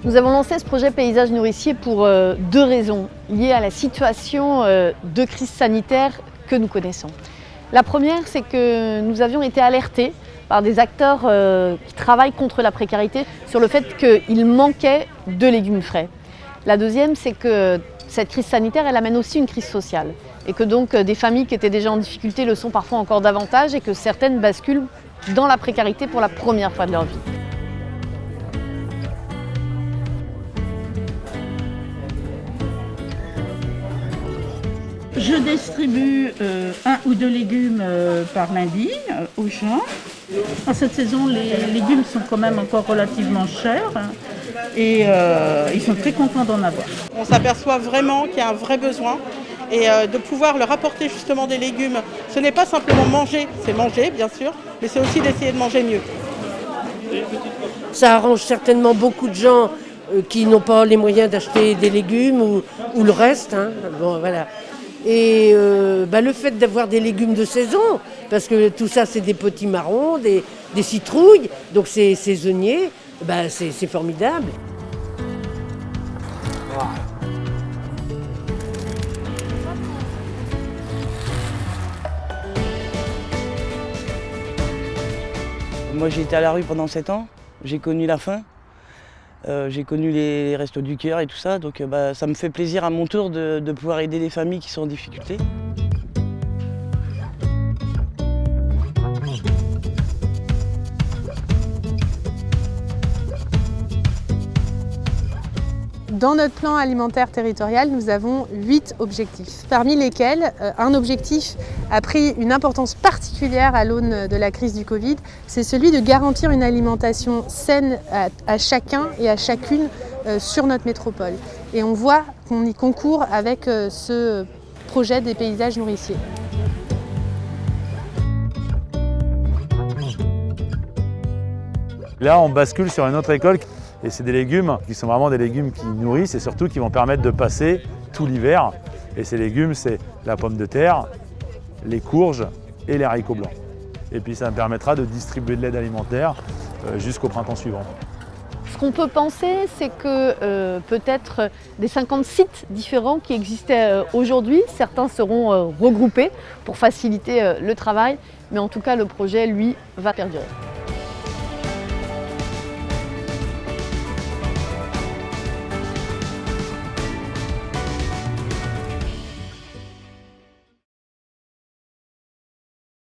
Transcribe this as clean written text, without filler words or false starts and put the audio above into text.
Nous avons lancé ce projet Paysage Nourricier pour deux raisons liées à la situation de crise sanitaire que nous connaissons. La première, c'est que nous avions été alertés par des acteurs qui travaillent contre la précarité sur le fait qu'il manquait de légumes frais. La deuxième, c'est que cette crise sanitaire, elle amène aussi une crise sociale et que donc des familles qui étaient déjà en difficulté le sont parfois encore davantage et que certaines basculent dans la précarité pour la première fois de leur vie. Je distribue 1 ou 2 légumes par lundi aux gens. En cette saison, les légumes sont quand même encore relativement chers et ils sont très contents d'en avoir. On s'aperçoit vraiment qu'il y a un vrai besoin et de pouvoir leur apporter justement des légumes. Ce n'est pas simplement manger, c'est manger bien sûr, mais c'est aussi d'essayer de manger mieux. Ça arrange certainement beaucoup de gens qui n'ont pas les moyens d'acheter des légumes ou le reste. Hein. Bon, voilà. Et le fait d'avoir des légumes de saison, parce que tout ça c'est des potimarrons, des citrouilles, donc c'est saisonnier, c'est formidable. Wow. Moi j'ai été à la rue pendant 7 ans, j'ai connu la faim. J'ai connu les Restos du Cœur et tout ça, donc ça me fait plaisir à mon tour de pouvoir aider les familles qui sont en difficulté. Dans notre plan alimentaire territorial, nous avons 8 objectifs, parmi lesquels un objectif a pris une importance particulière à l'aune de la crise du Covid, c'est celui de garantir une alimentation saine à chacun et à chacune sur notre métropole. Et on voit qu'on y concourt avec ce projet des paysages nourriciers. Là, on bascule sur une autre école. Et c'est des légumes qui sont vraiment des légumes qui nourrissent et surtout qui vont permettre de passer tout l'hiver. Et ces légumes, c'est la pomme de terre, les courges et les haricots blancs. Et puis ça me permettra de distribuer de l'aide alimentaire jusqu'au printemps suivant. Ce qu'on peut penser, c'est que peut-être des 50 sites différents qui existaient aujourd'hui, certains seront regroupés pour faciliter le travail, mais en tout cas le projet, lui, va perdurer.